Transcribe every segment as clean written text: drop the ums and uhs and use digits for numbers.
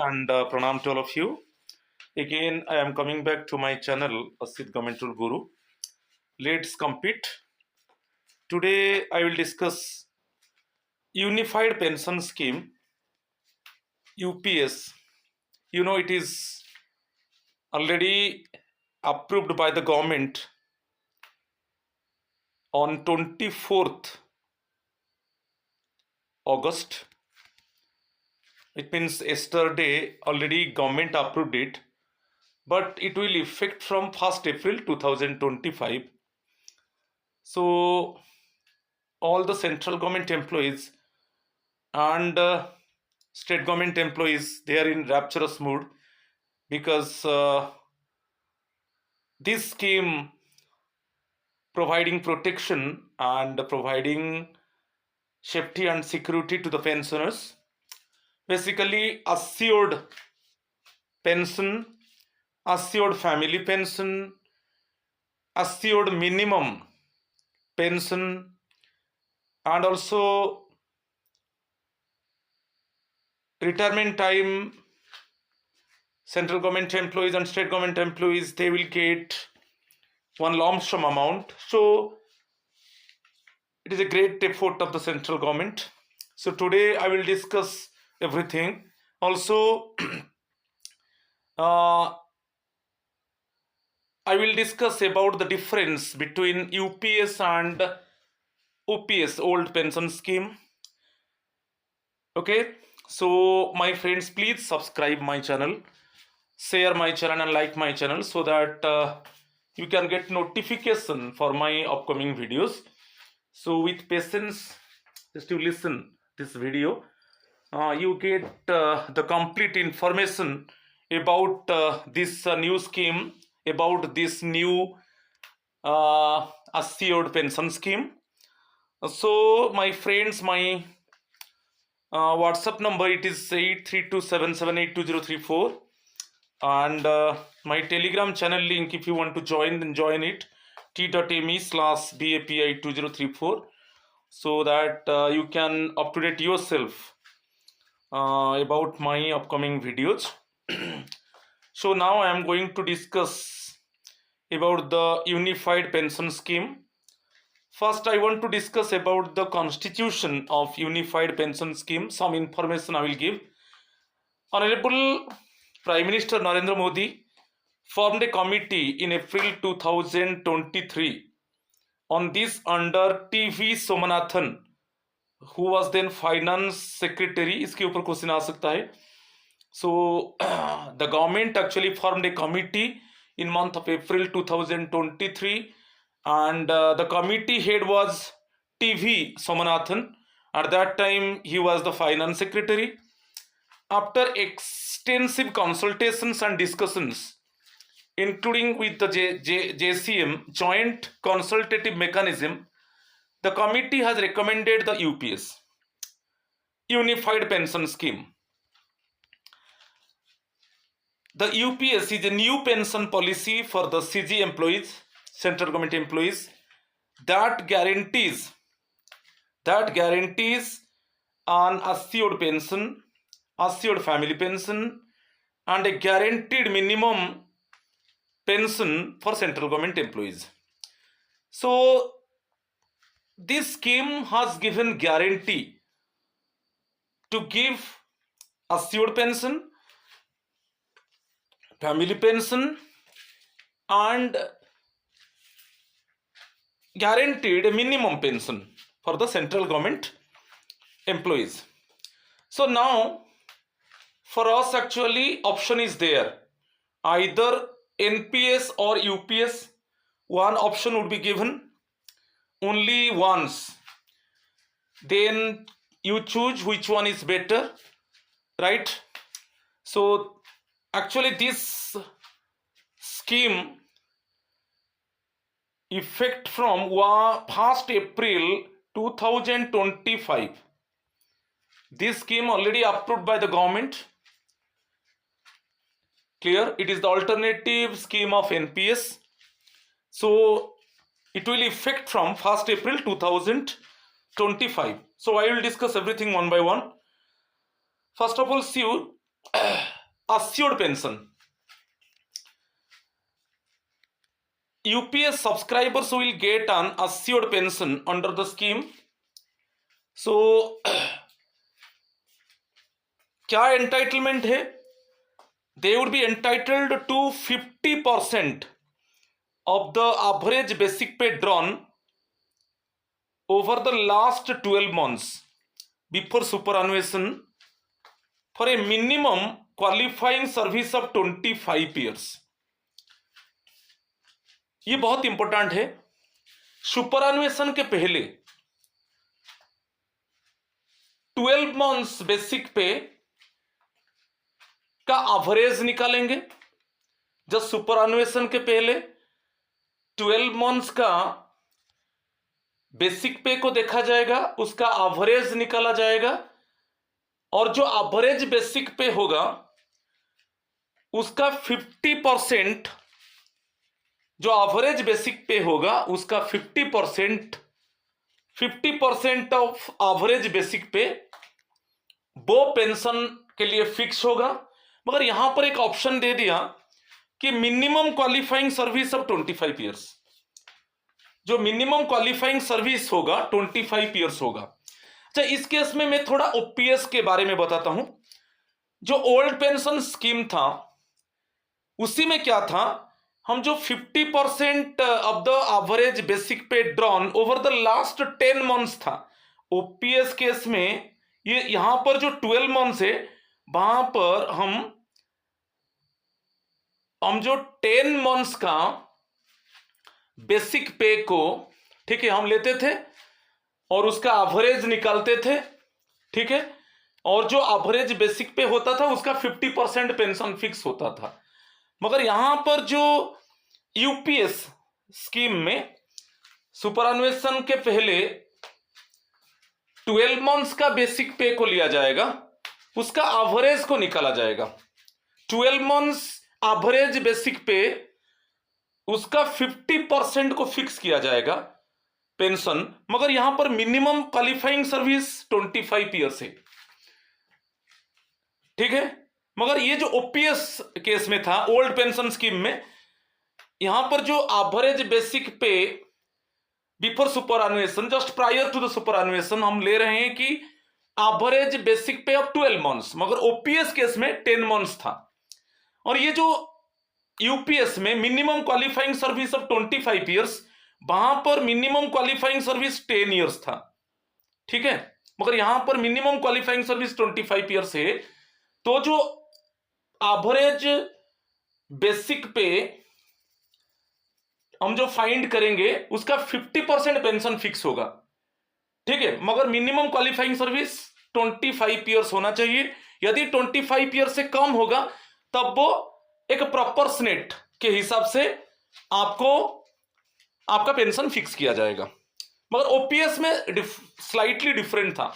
and pranam to all of you. Again, I am coming back to my channel, Asit Government Rule Guru. Let's compete. Today, I will discuss Unified Pension Scheme, UPS. You know, it is already approved by the government on 24th August. It means yesterday already government approved it, but it will effect from 1st April 2025. So all the central government employees and state government employees, they are in rapturous mood because this scheme providing protection and providing safety and security to the pensioners, basically assured pension, assured family pension, assured minimum pension, and also retirement time. Central government employees and state government employees, they will get one lump sum amount. So it is a great effort of the central government. So today I will discuss everything. Also I will discuss about the difference between UPS and OPS, old pension scheme. Okay, so my friends, please subscribe my channel, share my channel and like my channel so that you can get notification for my upcoming videos. So with patience, just to listen this video, you get the complete information about this new scheme, about this new assured pension scheme. So my friends, my WhatsApp number, it is 8327782034, and my Telegram channel link, if you want to join, then join it, t.me/BAPI2034, so that you can up-to-date yourself about my upcoming videos. So now I am going to discuss about the Unified Pension Scheme. First, I want to discuss about the constitution of Unified Pension Scheme. Some information I will give. Honorable Prime Minister Narendra Modi formed a committee in April 2023 on this under TV Somanathan, who was then Finance Secretary. इसके ऊपर question आ सकता है. So the government actually formed a committee in month of April 2023. And the committee head was TV Somanathan. At that time, he was the finance secretary. After extensive consultations and discussions, including with the JCM, Joint Consultative Mechanism, the committee has recommended the UPS, Unified Pension Scheme. The UPS is a new pension policy for the CG employees, central government employees, that guarantees an assured pension, assured family pension, and a guaranteed minimum pension for central government employees. So this scheme has given guarantee to give assured pension, family pension, and guaranteed a minimum pension for the central government employees. So now for us, actually option is there, either NPS or UPS. One option would be given only once, then you choose which one is better, right? So actually this scheme effect from 1st April 2025. This scheme already approved by the government. Clear? It is the alternative scheme of NPS. So it will effect from 1st April 2025. So I will discuss everything one by one. First of all, see you. assured pension. UPS subscribers will get an assured pension under the scheme. So क्या entitlement है? They would be entitled to 50% of the average basic pay drawn over the last 12 months before superannuation for a minimum qualifying service of 25 years. ये बहुत important है. Superannuation के पहले 12 months basic पे का average निकालेंगे. जब सुपरएनुएशन के पहले 12 मंथ्स का बेसिक पे को देखा जाएगा, उसका एवरेज निकाला जाएगा, और जो एवरेज बेसिक पे होगा उसका 50%, जो एवरेज बेसिक पे होगा उसका 50% ऑफ एवरेज बेसिक पे वो पेंशन के लिए फिक्स होगा. मगर यहां पर एक ऑप्शन दे दिया कि minimum qualifying service of 25 years. जो मिनिमम क्वालिफाइंग सर्विस होगा 25 ईयर्स होगा. अच्छा, इस केस में मैं थोड़ा ओपीएस के बारे में बताता हूं. जो ओल्ड पेंशन स्कीम था उसी में क्या था, हम जो 50% of the average basic pay drawn over the last 10 months था. ओपीएस केस में ये यहां पर जो 12 मंथ्स है वहां पर हम जो 10 मंथ्स का बेसिक पे को, ठीक है, हम लेते थे और उसका एवरेज निकालते थे. ठीक है, और जो एवरेज बेसिक पे होता था उसका 50% पेंशन फिक्स होता था. मगर यहां पर जो यूपीएस स्कीम में सुपरएनुएशन के पहले 12 मंथ्स का बेसिक पे को लिया जाएगा, उसका एवरेज को निकाला जाएगा. 12 मंथ्स एवरेज बेसिक पे उसका 50% को फिक्स किया जाएगा पेंशन. मगर यहां पर मिनिमम क्वालिफाइंग सर्विस 25 ईयर्स है. ठीक है, मगर ये जो ओपीएस केस में था, ओल्ड पेंशन स्कीम में, यहां पर जो average basic pay before superannuation, just prior to the superannuation, हम ले रहे हैं कि average basic pay of 12 months, मगर ओपीएस केस में 10 मंथ्स था. और ये जो यूपीएस में minimum qualifying service of 25 years, वहां पर मिनिमम क्वालिफाइंग सर्विस 10 ईयर्स था. ठीक है, मगर यहां पर मिनिमम क्वालिफाइंग सर्विस 25 ईयर्स है. तो जो एवरेज बेसिक पे हम जो फाइंड करेंगे उसका 50% पेंशन फिक्स होगा. ठीक है, मगर मिनिमम क्वालिफाइंग सर्विस 25 ईयर्स होना चाहिए. यदि 25 ईयर से कम होगा तब वो एक प्रोपोर्शनेट के हिसाब से आपका पेंशन फिक्स किया जाएगा. मगर ओपीएस में स्लाइटली डिफरेंट था.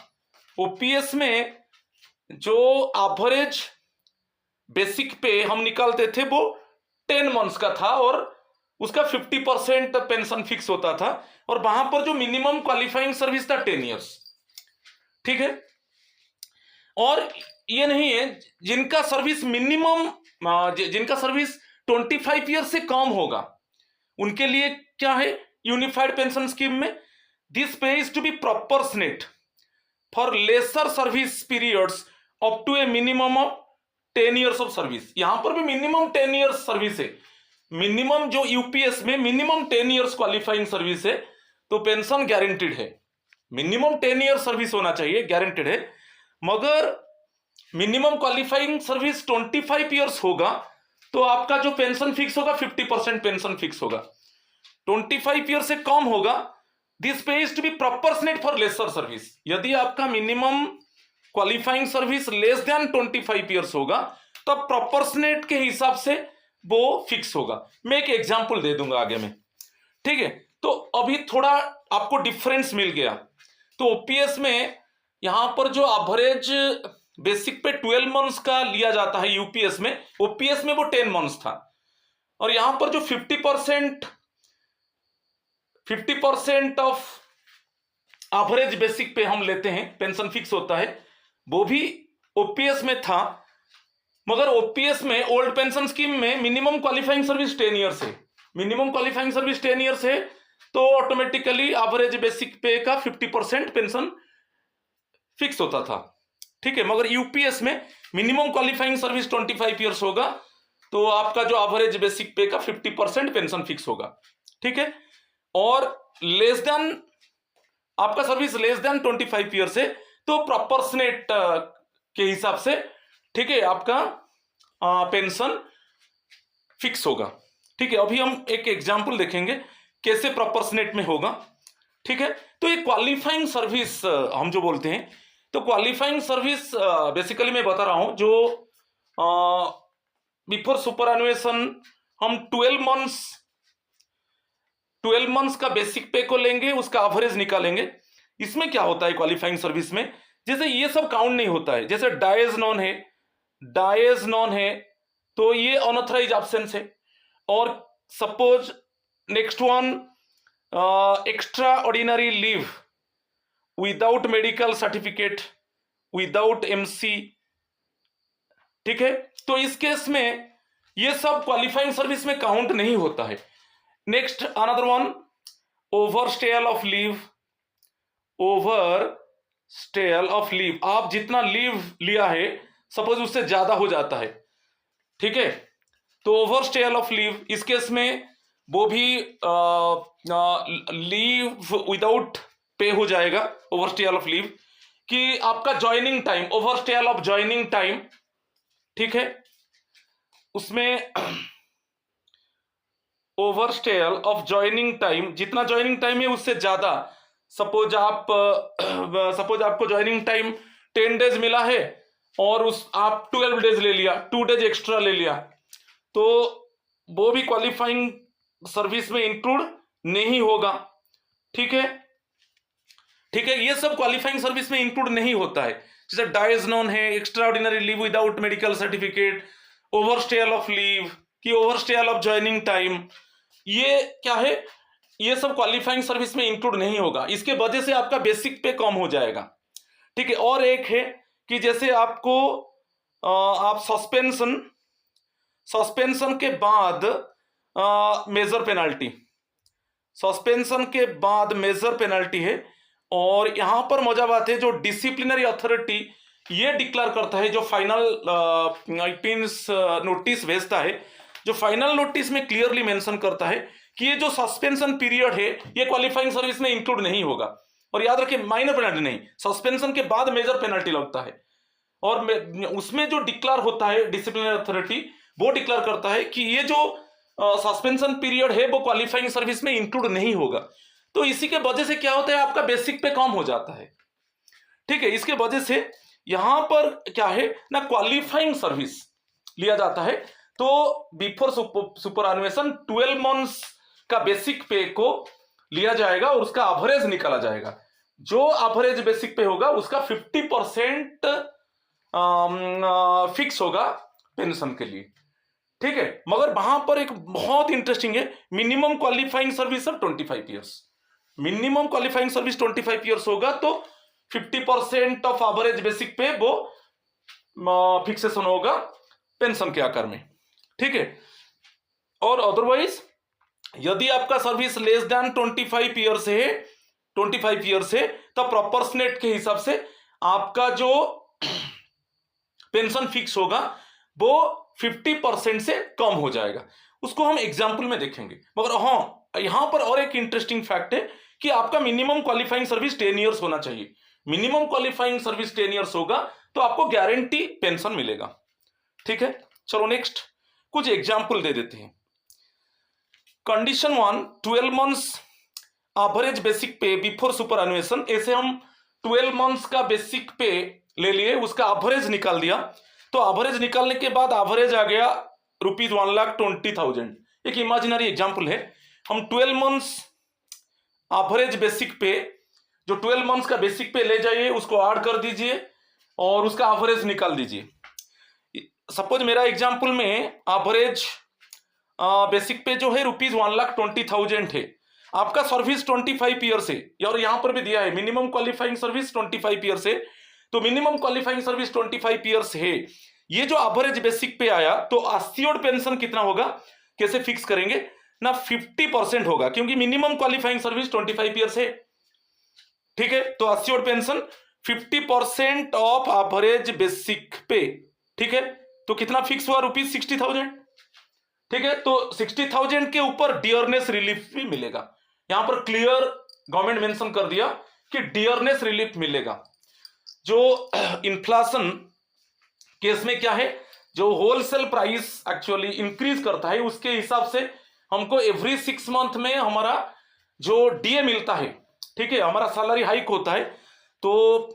ओपीएस में जो एवरेज बेसिक पे हम निकालते थे वो 10 मंथ्स का था और उसका 50% पेंशन फिक्स होता था, और वहां पर जो मिनिमम क्वालिफाइंग सर्विस था 10 ईयर्स. ठीक है, और ये नहीं है जिनका सर्विस मिनिमम, जिनका सर्विस 25 ईयर से कम होगा उनके लिए क्या है, यूनिफाइड पेंशन स्कीम में this pay is to be proportionate for lesser service periods up to a minimum of 10 years of service. यहां पर भी मिनिमम 10 ईयर्स सर्विस है. मिनिमम जो यूपीएस में मिनिमम 10 ईयर्स क्वालिफाइंग सर्विस है, तो पेंशन गारंटीड है. मिनिमम 10 ईयर सर्विस होना चाहिए, गारंटीड है. मगर मिनिमम क्वालिफाइंग सर्विस 25 ईयर्स होगा तो आपका जो पेंशन फिक्स होगा 50% पेंशन फिक्स होगा. 25 ईयर से कम होगा, this pay is to be proportionate for lesser service. यदि आपका minimum qualifying service less than 25 years होगा तब प्रोपोर्शनेट के हिसाब से वो फिक्स होगा. मैं एक एग्जांपल दे दूंगा आगे में. ठीक है, तो अभी थोड़ा आपको डिफरेंस मिल गया. तो ओपीएस में यहां पर जो एवरेज बेसिक पे 12 मंथ्स का लिया जाता है यूपीएस में, ओपीएस में वो 10 मंथ्स था. और यहां पर जो 50% ऑफ एवरेज बेसिक पे हम लेते हैं, पेंशन फिक्स होता है, वो भी ओपीएस में था. मगर ओपीएस में, ओल्ड पेंशन स्कीम में मिनिमम क्वालिफाइंग सर्विस 10 ईयर्स है, मिनिमम क्वालिफाइंग सर्विस 10 ईयर्स है, तो ऑटोमेटिकली एवरेज बेसिक पे का 50% पेंशन फिक्स होता था। ठीक है, मगर यूपीएस में मिनिमम क्वालिफाइंग सर्विस 25 ईयर्स होगा, तो आपका जो एवरेज बेसिक पे का 50% पेंशन फिक्स होगा। ठीक है, और लेस देन, आपका सर्विस लेस देन 25 ईयर्स है तो प्रोपोर्शनेट के हिसाब से, ठीक है, आपका पेंशन फिक्स होगा। ठीक है, अभी हम एक एग्जांपल देखेंगे कैसे प्रोपोर्शनेट में होगा। ठीक है, तो ये क्वालिफाइंग सर्विस हम जो बोलते हैं, तो क्वालिफाइंग सर्विस बेसिकली मैं बता रहा हूं, जो बिफोर सुपरएनुएशन हम 12 मंथ्स का बेसिक पे को लेंगे, उसका एवरेज निकालेंगे। इसमें क्या होता है क्वालिफाइंग सर्विस में, जैसे ये सब काउंट नहीं होता है, जैसे डायज नॉन है, डायज नॉन है तो ये अनऑथराइज एब्सेंस है। और suppose next one, extra ordinary leave without medical certificate, without MC. ठीक है, तो इस केस में ये सब क्वालिफाइंग सर्विस में काउंट नहीं होता है। Next another one, over stayal of leave, over stayal of leave, आप जितना लीव लिया है सपोज उससे ज्यादा हो जाता है। ठीक है, तो ओवर स्टेल ऑफ लीव, इस केस में वो भी लीव विदाउट पे हो जाएगा, ओवर स्टेल ऑफ लीव, कि आपका joining time, over stayal of joining time. ठीक है, उसमें over stayal of joining time, जितना ज्वाइनिंग टाइम है उससे ज्यादा, सपोज आपको ज्वाइनिंग टाइम 10 डेज मिला है और आप 12 डेज ले लिया, 2 डेज एक्स्ट्रा ले लिया, तो वो भी क्वालिफाइंग सर्विस में इंक्लूड नहीं होगा। ठीक है, ठीक है, ये सब क्वालिफाइंग सर्विस में इंक्लूड नहीं होता है। जैसे डायज नॉन है, extra ordinary leave without medical certificate, over stayal of leave की over stayal of joining time, ये क्या है, ये सब क्वालिफाइंग सर्विस में इंक्लूड नहीं होगा। इसके वजह से आपका बेसिक पे कम हो जाएगा। ठीक है, और एक है कि जैसे आपको आप सस्पेंशन के बाद मेजर पेनाल्टी, सस्पेंशन के बाद मेजर पेनाल्टी है, और यहां पर मजा बात है, जो डिसिप्लिनरी अथॉरिटी ये डिक्लेयर करता है, जो फाइनल नोटिस भेजता है, जो फाइनल नोटिस में क्लियरली मेंशन करता है कि ये जो सस्पेंशन पीरियड है ये क्वालिफाइंग सर्विस में इंक्लूड नहीं होगा। और याद रखिए, माइनर पेनल्टी नहीं, सस्पेंशन के बाद मेजर पेनल्टी लगता है। और उसमें जो डिक्लेयर होता है डिसिप्लिनरी अथॉरिटी, वो डिक्लेयर करता है कि ये जो सस्पेंशन पीरियड है वो क्वालिफाइंग सर्विस में इंक्लूड नहीं होगा। तो इसी के वजह से क्या होता है, आपका बेसिक पे कम हो जाता है। ठीक है, इसके वजह से यहां पर क्या है ना, क्वालिफाइंग सर्विस लिया जाता है, तो बिफोर सुपरएनुएशन 12 मंथ्स का बेसिक पे को लिया जाएगा और उसका एवरेज निकाला जाएगा। जो एवरेज बेसिक पे होगा उसका 50% फिक्स होगा पेंशन के लिए। ठीक है, मगर वहां पर एक बहुत इंटरेस्टिंग है, minimum qualifying service of 25 years, minimum qualifying service 25 years होगा, तो 50% ऑफ एवरेज बेसिक पे वो फिक्सेशन होगा पेंशन के आकार में। ठीक है, और अदरवाइज यदि आपका सर्विस लेस देन 25 ईयर्स है, 25 ईयर्स है, तो प्रोपोर्शनेट के हिसाब से आपका जो पेंशन फिक्स होगा वो 50% से कम हो जाएगा। उसको हम एग्जाम्पल में देखेंगे। मगर हाँ, यहां पर और एक इंटरेस्टिंग फैक्ट है कि आपका मिनिमम क्वालिफाइंग सर्विस 10 ईयर्स होना चाहिए। मिनिमम क्वालिफाइंग सर्विस 10 ईयर्स होगा तो आपको गारंटी पेंशन मिलेगा। ठीक है, चलो नेक्स्ट कुछ एग्जाम्पल दे देते हैं। Condition 1, 12 months average basic pay before superannuation, ऐसे हम 12 मंथ्स का बेसिक पे ले लिए, उसका एवरेज निकाल दिया, तो एवरेज निकालने के बाद एवरेज आ गया ₹1,20,000। एक इमेजिनरी एग्जाम्पल है, हम 12 मंथ्स एवरेज बेसिक पे, जो 12 मंथ्स का बेसिक पे ले जाइए, उसको ऐड कर दीजिए और उसका एवरेज निकाल दीजिए। सपोज मेरा एग्जाम्पल में एवरेज बेसिक पे जो है ₹1,20,000 है, आपका सर्विस 25 ईयर्स है, और यहां पर भी दिया है मिनिमम क्वालिफाइंग सर्विस 25 ईयर्स है, तो मिनिमम क्वालिफाइंग सर्विस 25 ईयर्स है। ये जो एवरेज बेसिक पे आया तो अस्योर्ड पेंशन कितना होगा, कैसे फिक्स करेंगे ना, 50% होगा, क्योंकि मिनिमम क्वालिफाइंग सर्विस 25 ईयर्स है। ठीक है, तो assured pension 50% of average basic पे। ठीक है, तो कितना फिक्स हुआ, ₹60,000। ठीक है, तो 60,000 के ऊपर डियरनेस रिलीफ भी मिलेगा। यहां पर क्लियर गवर्नमेंट मेंशन कर दिया कि डियरनेस रिलीफ मिलेगा। जो इन्फ्लेशन केस में क्या है, जो होलसेल प्राइस एक्चुअली इंक्रीज करता है उसके हिसाब से हमको एवरी 6 मंथ में हमारा जो डीए मिलता है, ठीक है, हमारा सैलरी हाइक होता है, तो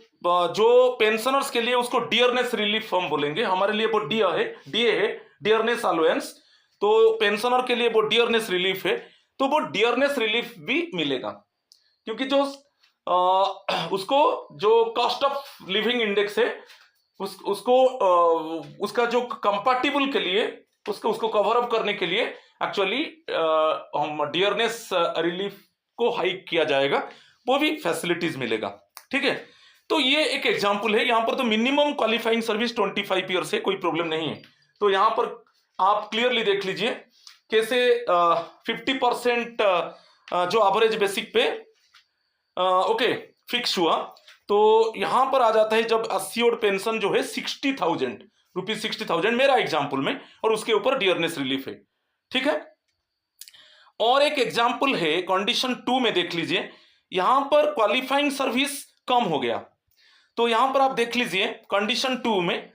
जो पेंशनर्स के लिए उसको डियरनेस रिलीफ हम बोलेंगे, हमारे लिए वो डीए है, डियरनेस अलाउंस। तो पेंशनर के लिए वो डियरनेस रिलीफ है, तो वो डियरनेस रिलीफ भी मिलेगा, क्योंकि जो उसको जो कॉस्ट ऑफ लिविंग इंडेक्स है उसको उसका जो कंपैटिबल के लिए उसको कवर अप करने के लिए एक्चुअली हम डियरनेस रिलीफ को हाइक किया जाएगा, वो भी फैसिलिटीज मिलेगा। ठीक है, तो ये एक एग्जांपल है। यहां पर तो मिनिमम क्वालिफाइंग सर्विस 25 ईयर्स है, कोई प्रॉब्लम नहीं है। तो यहां पर आप क्लियरली देख लीजिए कैसे 50% जो एवरेज बेसिक पे ओके फिक्स हुआ। तो यहां पर आ जाता है जब अस्योर्ड पेंशन जो है 60,000 रुपीज, 60,000 मेरा एग्जाम्पल में, और उसके ऊपर डियरनेस रिलीफ है। ठीक है, और एक एग्जाम्पल है कंडीशन 2 में, देख लीजिए यहां पर क्वालिफाइंग सर्विस कम हो गया। तो यहां पर आप देख लीजिए कंडीशन 2 में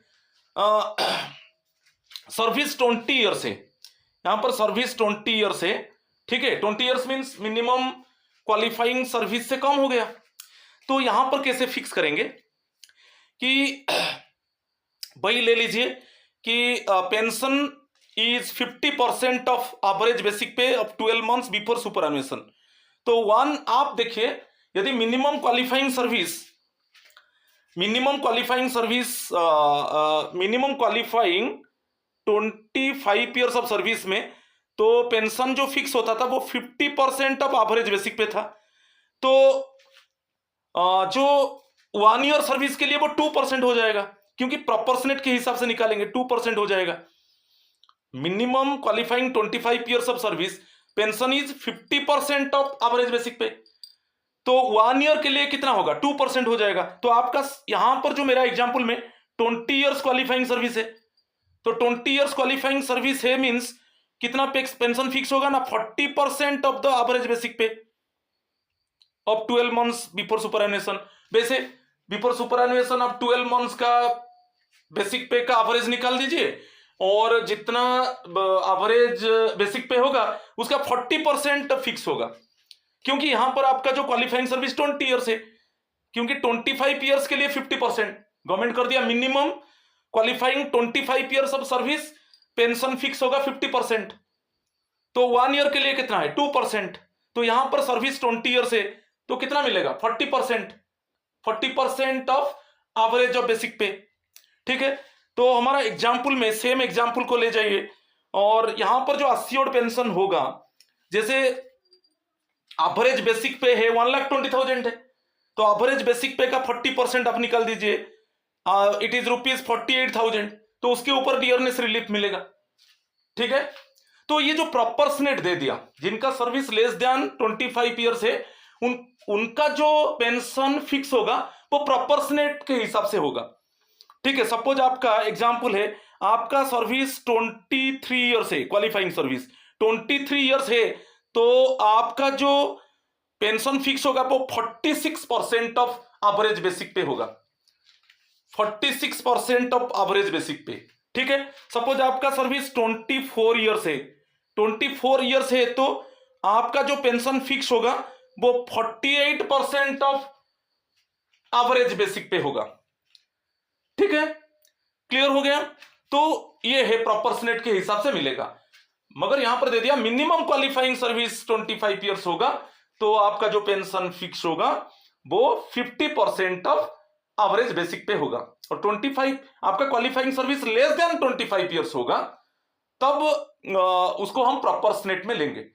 सर्विस 20 ईयर्स है, यहां पर सर्विस 20 ईयर्स है। ठीक है, 20 years means minimum qualifying service से कम हो गया। तो यहां पर कैसे फिक्स करेंगे कि वही ले लीजिए कि pension is 50% of average basic pay of 12 months before superannuation. तो वन आप देखिए, यदि minimum qualifying service minimum qualifying 25 years of service में तो पेंशन जो फिक्स होता था वो 50% ऑफ एवरेज बेसिक पे था। तो जो 1 ईयर सर्विस के लिए वो 2% हो जाएगा, क्योंकि प्रोपोर्शनेट के हिसाब से निकालेंगे, 2% हो जाएगा। Minimum qualifying 25 years of service, pension is 50% of average basic पे, तो 1 ईयर के लिए कितना होगा, 2% हो जाएगा। तो आपका यहां पर जो मेरा एग्जांपल में 20 ईयर्स क्वालिफाइंग सर्विस है, तो 20 ईयर्स क्वालिफाइंग सर्विस है मींस कितना पेंशन फिक्स होगा ना, 40% of the average basic pay of 12 months before superannuation. वैसे बिफोर सुपरएनुएशन आप 12 मंथ्स का बेसिक पे का एवरेज निकाल दीजिए, और जितना एवरेज बेसिक पे होगा उसका 40% फिक्स होगा, क्योंकि यहां पर आपका जो क्वालिफाइंग सर्विस 20 ईयर्स है, क्योंकि 25 ईयर्स के लिए 50% गवर्नमेंट कर दिया। Minimum qualifying 25 years of service, pension fix होगा 50%, तो 1 ईयर के लिए कितना है, 2%। तो यहां पर सर्विस 20 ईयर्स है, तो कितना मिलेगा, 40% ऑफ एवरेज ऑफ बेसिक पे। ठीक है, तो हमारा एग्जाम्पल में सेम एग्जाम्पल को ले जाइए, और यहां पर जो अस्योर्ड पेंशन होगा, जैसे एवरेज बेसिक पे है 1,20,000 है, तो एवरेज बेसिक पे का 40% आप निकाल दीजिए, इट इज ₹48,000, तो उसके ऊपर डियरनेस रिलीफ मिलेगा। ठीक है, तो ये जो प्रोपोर्शनेट दे दिया, जिनका सर्विस लेस देन 25 ईयर्स है उनका जो पेंशन फिक्स होगा वो प्रोपोर्शनेट के हिसाब से होगा। ठीक है, सपोज आपका एग्जांपल है, आपका सर्विस 23 ईयर्स है, क्वालिफाइंग सर्विस 23 ईयर्स है, तो आपका जो पेंशन फिक्स होगा वो 46% ऑफ एवरेज बेसिक पे होगा, 46% ऑफ एवरेज बेसिक पे। ठीक है, सपोज आपका सर्विस 24 ईयर्स है, 24 ईयर्स है, तो आपका जो पेंशन फिक्स होगा वो 48% ऑफ एवरेज बेसिक पे होगा। ठीक है, क्लियर हो गया। तो ये है प्रोपोर्शनेट के हिसाब से मिलेगा, मगर यहां पर दे दिया मिनिमम क्वालिफाइंग सर्विस 25 ईयर्स होगा, तो आपका जो पेंशन फिक्स होगा वो 50% ऑफ एवरेज बेसिक पे होगा, और 25 आपका qualifying service less than 25 years होगा, तब उसको हम प्रोपोर्शनेट में लेंगे।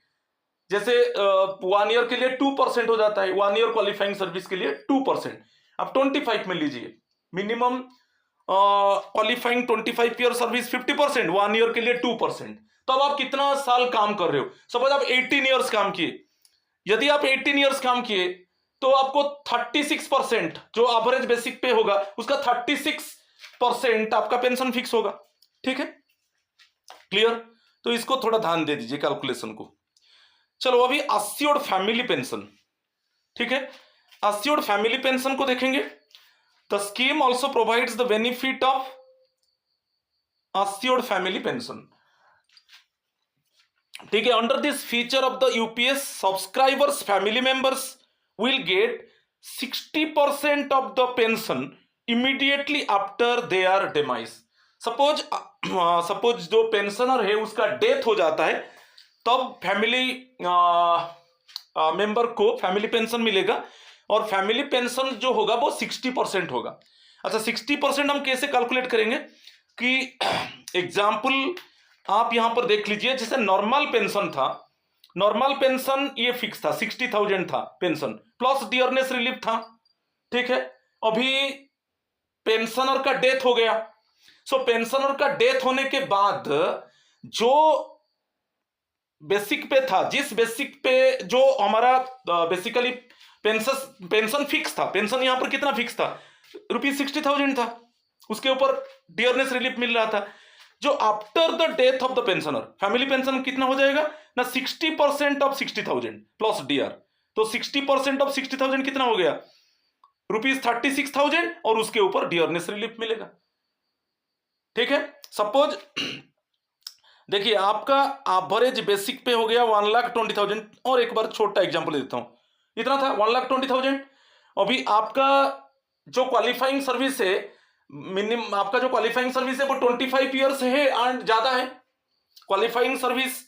जैसे 1 ईयर के लिए 2% हो जाता है, 1 ईयर क्वालिफाइंग सर्विस के लिए 2%, आप 25 में लीजिए। Minimum qualifying 25 year service 50%, 1 year के लिए 2%। तो अब आप कितना साल काम कर रहे हो? सपोज आप 18 ईयर्स काम किए। यदि आप 18 ईयर्स काम किए तो आपको 36% जो एवरेज बेसिक पे होगा उसका 36% आपका पेंशन फिक्स होगा। ठीक है, क्लियर? तो इसको थोड़ा ध्यान दे दीजिए कैलकुलेशन को। चलो अभी अस्योर्ड फैमिली पेंशन, ठीक है, अस्योर्ड फैमिली पेंशन को देखेंगे। The scheme also provides the benefit of assured family pension. ठीक है, under this feature of the UPS subscribers family members will get 60% of the pension immediately after their demise. Suppose जो pensioner है उसका death हो जाता है तब family member को फैमिली पेंशन मिलेगा और फैमिली पेंशन जो होगा वो 60% होगा। अच्छा 60% हम कैसे कैलकुलेट करेंगे कि एग्जाम्पल आप यहां पर देख लीजिए, जैसे नॉर्मल पेंशन था, नॉर्मल पेंशन ये फिक्स था 60,000 था पेंशन प्लस डियरनेस रिलीफ था। ठीक है, अभी पेंशनर का डेथ हो गया। सो पेंशनर का डेथ होने के बाद जो बेसिक पे था, जिस बेसिक पे जो हमारा बेसिकली पेंशन फिक्स था, पेंशन यहां पर कितना फिक्स था? ₹60,000 था, उसके ऊपर डियरनेस रिलीफ मिल रहा था। जो after the death of the pensioner family pension कितना हो जाएगा ना? 60% ऑफ 60,000 प्लस डीआर। तो 60% ऑफ 60,000 कितना हो गया? ₹36,000 और उसके ऊपर डियरनेस रिलीफ मिलेगा। ठीक है, सपोज देखिए आपका एवरेज बेसिक पे हो गया 1,20,000 और एक बार छोटा एग्जांपल देता हूं, इतना था 1,20,000। अभी आपका जो क्वालिफाइंग सर्विस है, मिनिमम आपका जो क्वालिफाइंग सर्विस है वो 25 ईयर्स है एंड ज्यादा है। क्वालिफाइंग सर्विस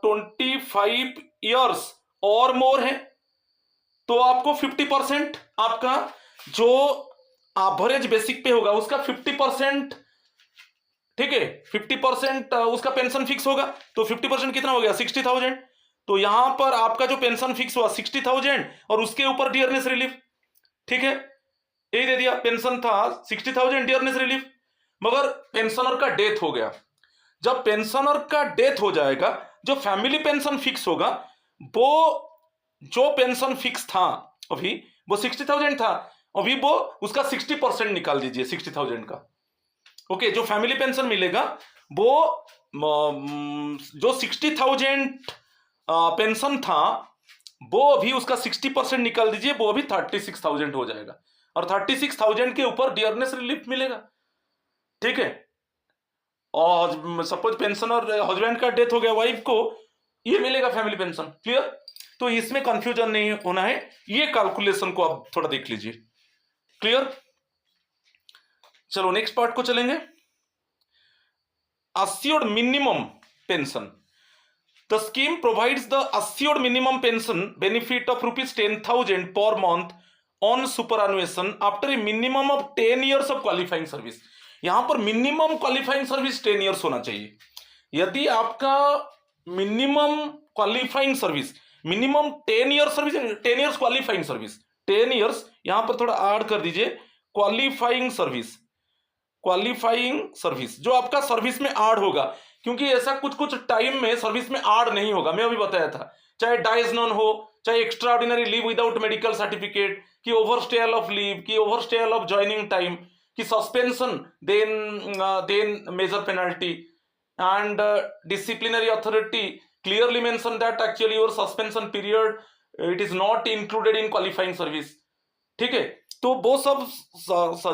25 ईयर्स और मोर है तो आपको 50% आपका जो एवरेज बेसिक पे होगा उसका 50%, ठीक है, 50% उसका पेंशन फिक्स होगा। तो 50% कितना हो गया? 60,000। तो यहां पर आपका जो पेंशन फिक्स हुआ 60,000 और उसके ऊपर डियरनेस रिलीफ। ठीक है, यही दे दिया, पेंशन था 60,000 डियरनेस रिलीफ, मगर पेंशनर का डेथ हो गया। जब पेंशनर का डेथ हो जाएगा जो फैमिली पेंशन फिक्स होगा वो जो पेंशन फिक्स था अभी वो 60,000 था, अभी वो उसका 60% निकाल दीजिए 60,000 का। ओके, जो फैमिली पेंशन मिलेगा वो जो 60,000 पेंशन था वो अभी उसका 60% निकाल दीजिए, वो अभी 36,000 हो जाएगा और 36,000 के ऊपर डियरनेस रिलीफ मिलेगा। ठीक है, और सपोज पेंशनर हस्बैंड का डेथ हो गया, वाइफ को ये मिलेगा फैमिली पेंशन। क्लियर? तो इसमें कंफ्यूजन नहीं होना है, ये कैलकुलेशन को आप थोड़ा देख लीजिए। क्लियर? चलो नेक्स्ट पार्ट को चलेंगे। assured minimum pension. The scheme provides the assured minimum pension benefit of ₹10,000 per month on superannuation after a minimum of 10 years of qualifying service. यहां पर मिनिमम क्वालिफाइंग सर्विस 10 ईयर्स होना चाहिए। यदि आपका minimum qualifying service minimum 10 years service, 10 years qualifying service, 10 years यहां पर थोड़ा add कर दीजिए, क्वालिफाइंग सर्विस, क्वालिफाइंग सर्विस जो आपका सर्विस में ऐड होगा, क्योंकि ऐसा कुछ कुछ टाइम में सर्विस में ऐड नहीं होगा। मैं अभी बताया था, चाहे डाइज नॉन हो, चाहे extra ordinary leave without medical certificate, कि ओवरस्टेल ऑफ लीव, कि ओवरस्टेल ऑफ ज्वाइनिंग टाइम, कि suspension, then major penalty and disciplinary authority clearly mention that actually your suspension period it is not included in qualifying service. ठीक है, तो वो सब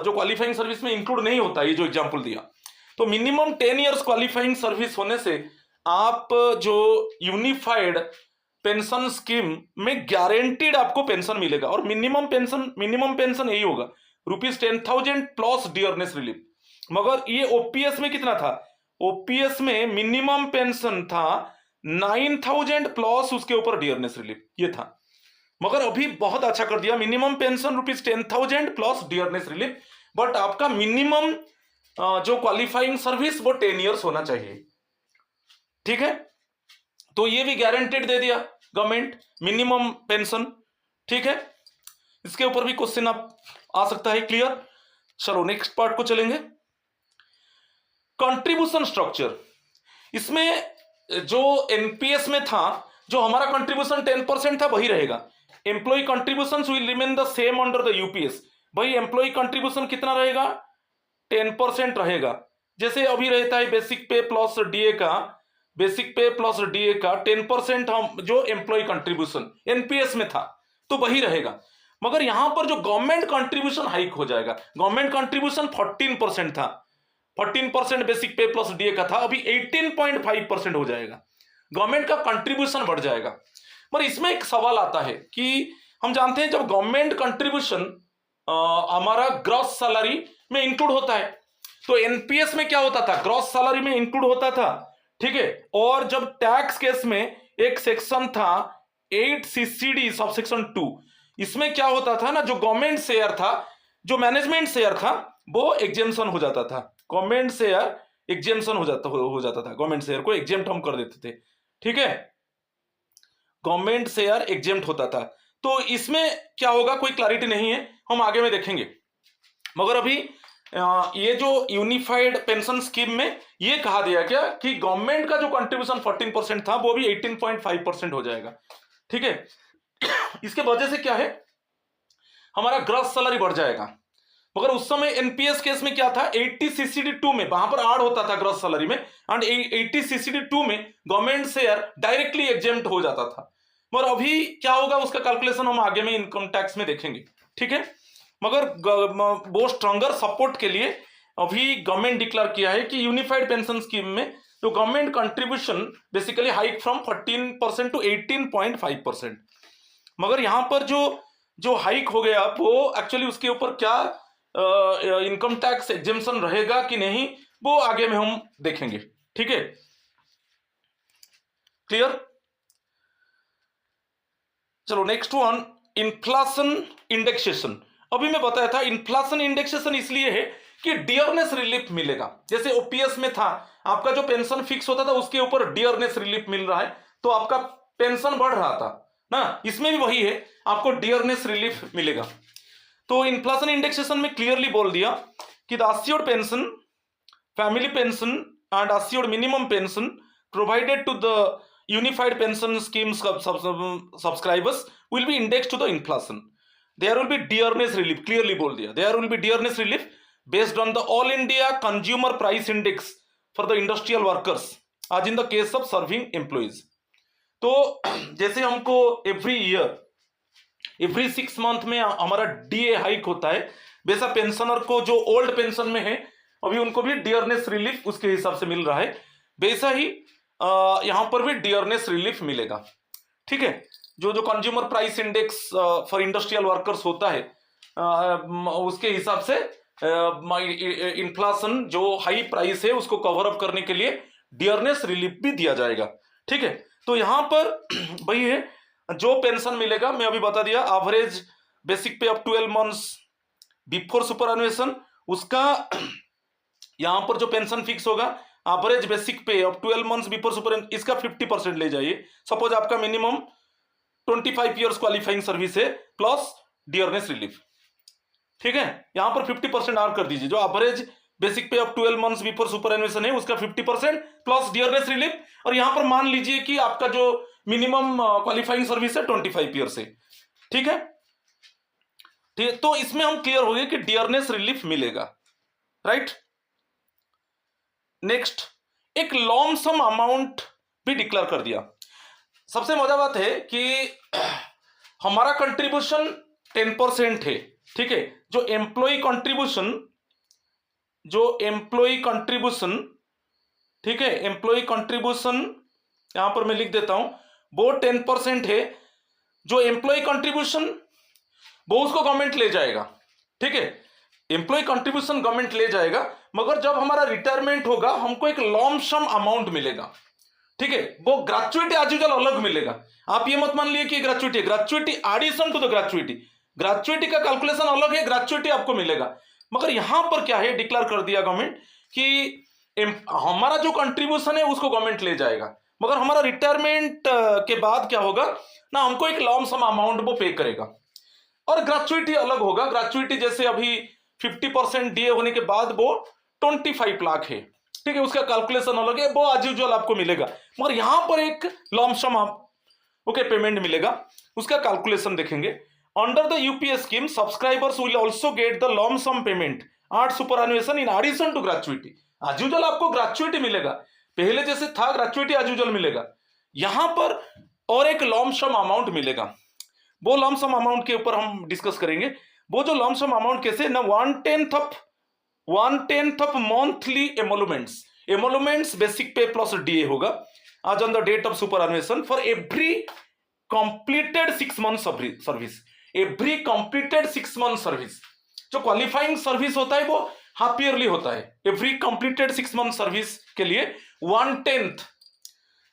जो qualifying service में इंक्लूड नहीं होता, ये जो एग्जांपल दिया। तो मिनिमम 10 इयर्स क्वालिफाइंग सर्विस होने से आप जो यूनिफाइड पेंशन स्कीम में गारंटीड आपको पेंशन मिलेगा और मिनिमम पेंशन यही होगा ₹10,000 प्लस डियरनेस रिलीफ। मगर ये ओपीएस में कितना था? ओपीएस में मिनिमम पेंशन था 9,000 प्लस उसके ऊपर डियरनेस रिलीफ, ये था। मगर अभी बहुत अच्छा कर दिया, minimum pension ₹10,000 plus dearness relief, but आपका मिनिमम जो क्वालिफाइंग सर्विस वो 10 इयर्स होना चाहिए। ठीक है, तो ये भी गारंटेड दे दिया गवर्नमेंट मिनिमम पेंशन। ठीक है, इसके ऊपर भी क्वेश्चन आप आ सकता है। क्लियर? चलो नेक्स्ट पार्ट को चलेंगे, कंट्रीब्यूशन स्ट्रक्चर। इसमें जो एनपीएस में था, जो हमारा कंट्रीब्यूशन 10% था वही रहेगा। Employee contribution will remain the same under the UPS. भाई एम्प्लॉय कंट्रीब्यूशन कितना रहेगा, 10% रहेगा। जैसे अभी रहता है बेसिक पे प्लस डीए का, बेसिक पे प्लस डीए का 10% हम जो एम्प्लॉय कंट्रीब्यूशन एनपीएस में था तो वही रहेगा। मगर यहां पर जो गवर्नमेंट कंट्रीब्यूशन हाइक हो जाएगा। गवर्नमेंट कंट्रीब्यूशन 14% था, 14% बेसिक पे प्लस डीए का था, अभी 18.5% हो जाएगा। गवर्नमेंट का कंट्रीब्यूशन बढ़ जाएगा। पर इसमें एक सवाल आता है कि हम जानते हैं जब गवर्नमेंट कंट्रीब्यूशन हमारा ग्रॉस सैलरी में इंक्लूड होता है तो एनपीएस में क्या होता था, ग्रॉस सैलरी में इंक्लूड होता था, ठीक है। और जब टैक्स केस में एक सेक्शन था 8 सीसीडी सब सेक्शन 2, इसमें क्या होता था ना, जो गवर्नमेंट शेयर था, जो मैनेजमेंट शेयर था वो एग्जेम्पशन हो जाता था। गवर्नमेंट शेयर एग्जेम्पशन हो जाता था, गवर्नमेंट शेयर को एग्जेम्प्ट हम कर देते थे, ठीक है। गवर्नमेंट शेयर एग्जेम्प्ट होता था। तो इसमें क्या होगा कोई क्लैरिटी नहीं है, हम आगे में देखेंगे। मगर अभी ये जो यूनिफाइड पेंशन स्कीम में ये कहा दिया क्या कि गवर्नमेंट का जो कंट्रीब्यूशन 14% था वो भी 18.5% हो जाएगा, ठीक है। इसके वजह से क्या है, हमारा ग्रॉस सैलरी बढ़ जाएगा। मगर उस समय एनपीएस केस में क्या था, 80 सीसीडी 2 में वहां पर ऐड होता था ग्रॉस सैलरी में, एंड 80 सीसीडी 2 में गवर्नमेंट शेयर डायरेक्टली एग्जेम्प्ट हो जाता था। मगर अभी क्या होगा उसका कैलकुलेशन हम आगे में इनकम टैक्स में देखेंगे, ठीक है। मगर वो स्ट्रॉन्गर सपोर्ट के लिए अभी गवर्नमेंट डिक्लेयर किया है कि यूनिफाइड पेंशन स्कीम में तो government contribution basically hike from 14% to 18.5%। मगर यहां पर जो हाइक हो गया वो एक्चुअली उसके ऊपर क्या इनकम टैक्स एग्जेम्पशन रहेगा कि नहीं वो आगे में हम देखेंगे, ठीक है। क्लियर। चलो नेक्स्ट वन, इन्फ्लेशन इंडेक्सेशन। अभी मैं बताया था इन्फ्लेशन इंडेक्सेशन इसलिए है कि डियरनेस रिलीफ मिलेगा। जैसे ओपीएस में था आपका जो पेंशन फिक्स होता था उसके ऊपर डियरनेस रिलीफ मिल रहा है तो आपका पेंशन बढ़ रहा था ना, इसमें भी वही है, आपको डियरनेस रिलीफ मिलेगा। तो इन्फ्लेशन इंडेक्सेशन में क्लियरली बोल दिया कि the assured pension, family pension and assured minimum pension provided to the unified pension schemes subscribers will be indexed to the inflation. There will be dearness relief, clearly बोल दिया, there will be dearness relief based on the all India consumer price index for the industrial workers as in the case of serving employees. तो जैसे हमको every 6 month में हमारा DA hike होता है, वैसा पेंशनर को जो ओल्ड पेंशन में है अभी उनको भी डियरनेस रिलीफ उसके हिसाब से मिल रहा है, वैसा ही यहां पर भी डियरनेस रिलीफ मिलेगा, ठीक है। जो consumer price index for industrial workers होता है उसके हिसाब से इन्फ्लेशन जो हाई प्राइस है उसको कवर अप करने के लिए डियरनेस रिलीफ भी दिया जाएगा, ठीक है। तो यहां पर वही है जो पेंशन मिलेगा, मैं अभी बता दिया, average basic pay of 12 months before superannuation, उसका यहां पर जो पेंशन फिक्स होगा average basic pay of 12 months before super, इसका 50% ले जाइए। सपोज आपका मिनिमम 25 इयर्स क्वालिफाइंग सर्विस है प्लस डियरनेस रिलीफ, ठीक है। यहां पर 50% और कर दीजिए, जो average basic pay of 12 months before superannuation है उसका 50% प्लस डियरनेस रिलीफ, और यहां पर मान लीजिए कि आपका जो मिनिमम क्वालिफाइंग सर्विस है 25 ईयर्स है, ठीक है। ठीक, तो इसमें हम क्लियर हो गए कि डियरनेस रिलीफ मिलेगा, राइट। नेक्स्ट, एक लॉन्ग सम अमाउंट भी डिक्लेयर कर दिया। सबसे मजा बात है कि हमारा कंट्रीब्यूशन 10% है, ठीक है। जो एम्प्लॉय कंट्रीब्यूशन, ठीक है, एम्प्लॉय कंट्रीब्यूशन यहां पर मैं लिख देता हूं, वो 10% है। जो एम्प्लॉय कंट्रीब्यूशन वो उसको गवर्नमेंट ले जाएगा, ठीक है। एम्प्लॉय कंट्रीब्यूशन गवर्नमेंट ले जाएगा, मगर जब हमारा रिटायरमेंट होगा हमको एक लॉन्ग सम अमाउंट मिलेगा, ठीक है। वो ग्रेचुइटी एज यूजुअल अलग मिलेगा। आप ये मत मान लिए कि gratuity addition to the gratuity का कैलकुलेशन अलग है, ग्रेचुइटी आपको मिलेगा। मगर यहां पर क्या है, डिक्लेयर कर दिया गवर्नमेंट कि हमारा जो कंट्रीब्यूशन है उसको गवर्नमेंट ले जाएगा, मगर हमारा रिटायरमेंट के बाद क्या होगा ना, हमको एक लॉन्ग सम अमाउंट वो पे करेगा। और ग्रेचुइटी अलग होगा। ग्रेचुइटी जैसे अभी 50% डीए होने के बाद वो 25 लाख है, ठीक है, उसका कैलकुलेशन अलग है, वो एज यूजुअल आपको मिलेगा। मगर यहां पर एक लॉन्ग सम ओके पेमेंट मिलेगा, उसका कैलकुलेशन देखेंगे। Under the UPS scheme subscribers will also get the lump sum payment at superannuation in addition to gratuity. As usual आपको ग्रेचुइटी मिलेगा, पहले जैसे था ग्रेचुइटी एज यूजुअल मिलेगा, यहां पर और एक लॉन्ग सम अमाउंट मिलेगा। वो लॉन्ग सम अमाउंट के ऊपर हम डिस्कस करेंगे। वो जो लॉन्ग सम अमाउंट कैसे ना, 1/10 of monthly emoluments basic pay plus DA होगा आज on the date of superannuation for every completed 6 month service. Every completed 6 month service, जो क्वालिफाइंग सर्विस होता है वो हाफ ईयरली होता है। एवरी कंप्लीटेड 6 मंथ सर्विस के लिए 1/10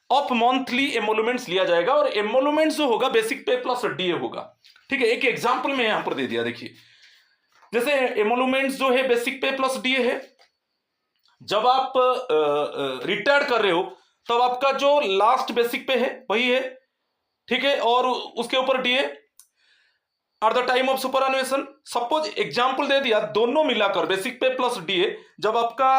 ऑफ मंथली एमोलुमेंट्स लिया जाएगा, और एमोलुमेंट्स जो होगा बेसिक पे प्लस डीए होगा, ठीक है। एक एग्जांपल में यहां पर दे दिया, देखिए जैसे एमोलुमेंट्स जो है बेसिक पे प्लस डीए है, जब आप रिटायर कर रहे हो तब तो आपका जो लास्ट बेसिक पे है वही है, ठीक है, और उसके ऊपर DA at the time of superannuation. Suppose example दे दिया, दोनों मिलाकर बेसिक पे प्लस डीए जब आपका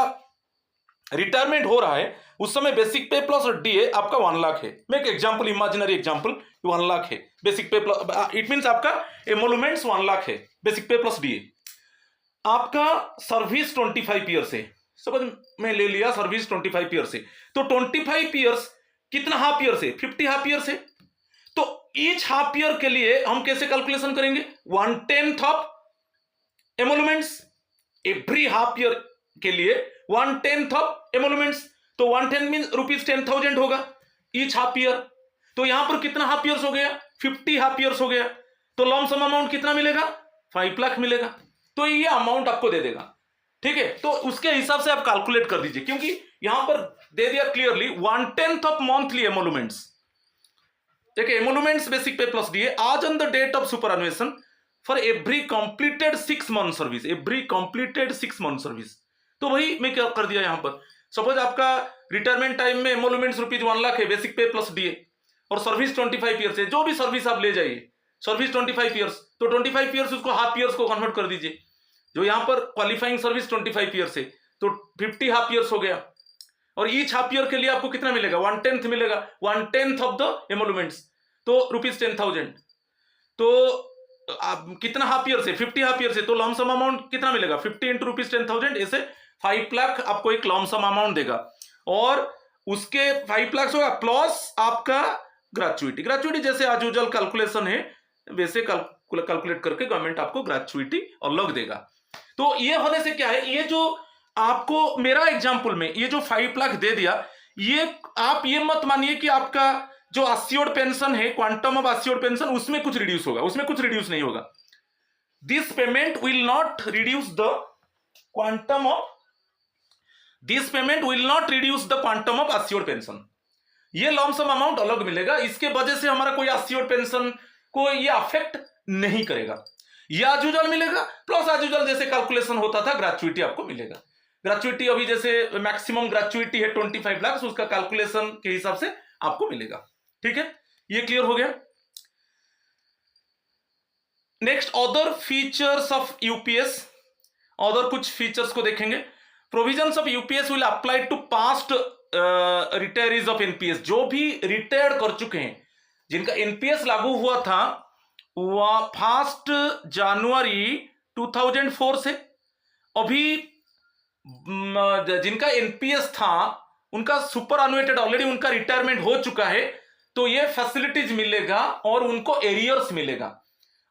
रिटायरमेंट हो रहा है उस समय बेसिक पे प्लस डीए आपका 1 लाख है। मैं एक एग्जांपल, इमेजिनरी एग्जांपल, 1 लाख है basic pay plus, it means आपका एमोलुमेंट्स 1 लाख है बेसिक पे प्लस डीए। आपका सर्विस 25 ईयर्स है, सपोज मैं ले लिया सर्विस 25 ईयर्स है, तो 25 ईयर्स कितना हाफ ईयर से 50 हाफ ईयर से, तो ईच हाफ ईयर के लिए हम कैसे कैलकुलेशन करेंगे, 1/10 ऑफ एमोलुमेंट्स एवरी हाफ ईयर के लिए 1/10 ऑफ एमोलुमेंट्स, तो 1/10 मीन ₹10,000 होगा ईच हाफ ईयर। तो यहां पर कितना हाफ ईयर्स हो गया, 50 हाफ ईयर्स हो गया, तो लॉन्ग सम अमाउंट कितना मिलेगा, 5 लाख मिलेगा। तो ये अमाउंट आपको दे देगा, ठीक है। तो उसके हिसाब से आप कैलकुलेट कर दीजिए, क्योंकि यहां पर दे दिया क्लियरली 1/10 ऑफ मंथली एमोलुमेंट्स, देखिए emoluments basic pay plus DA आज on the date of superannuation for every completed 6 month service, every completed 6 month service. तो वही मैं क्या कर दिया यहां पर, सपोज आपका रिटायरमेंट टाइम में एमोलुमेंट्स ₹1 लाख है बेसिक पे प्लस डीए, और सर्विस 25 ईयर्स है, जो भी सर्विस आप ले जाइए सर्विस 25 ईयर्स, तो 25 ईयर्स उसको हाफ ईयर्स को कन्वर्ट कर दीजिए। जो यहां पर क्वालिफाइंग सर्विस 25 ईयर्स है तो 50 हाफ ईयर्स हो गया, और ईच हाफ ईयर के लिए आपको कितना मिलेगा, 1/10 मिलेगा, 1/10 ऑफ द एमोलुमेंट्स, तो ₹10,000। तो कितना हाफ ईयर से 50 हाफ ईयर से, तो लॉन्ग सम अमाउंट कितना मिलेगा 50 इंटू ₹10,000, ऐसे 5 लाख आपको एक लॉन्ग सम अमाउंट देगा, और उसके 5 लाख होगा प्लस आपका ग्रेचुइटी जैसे आज यूजुअल कैलकुलेशन है वैसे कैलकुलेट करके गवर्नमेंट आपको ग्रेचुइटी अलग देगा। तो ये होने से क्या है, ये जो आपको मेरा एग्जांपल में ये जो 5 लाख दे दिया, ये आप ये मत मानिए कि आपका जो अस्योर्ड पेंशन है, क्वांटम ऑफ अस्योर्ड पेंशन, उसमें कुछ रिड्यूस होगा, उसमें कुछ रिड्यूस नहीं होगा। This payment will not reduce the quantum of assured pension. ये लॉन्ग सम अमाउंट अलग मिलेगा, इसके वजह से हमारा कोई अस्योर्ड पेंशन को ये अफेक्ट नहीं करेगा। ये आज यूजुअल मिलेगा, प्लस आज यूजुअल जैसे कैलकुलेशन होता था ग्रेचुइटी आपको मिलेगा। ग्रेचुइटी अभी जैसे मैक्सिमम ग्रेचुइटी है 25 लाख, उसका कैलकुलेशन के हिसाब से आपको मिलेगा, ठीक है। ये क्लियर हो गया। Next other features of UPS, other कुछ फीचर्स को देखेंगे। Provisions of UPS will apply to past retirees of NPS, जो भी रिटायर्ड कर चुके हैं, जिनका एनपीएस लागू हुआ था वह 1 जनवरी 2004 से, अभी जिनका एनपीएस था उनका सुपर एनुएटेड ऑलरेडी उनका रिटायरमेंट हो चुका है, तो ये फैसिलिटीज मिलेगा और उनको एरियर्स मिलेगा,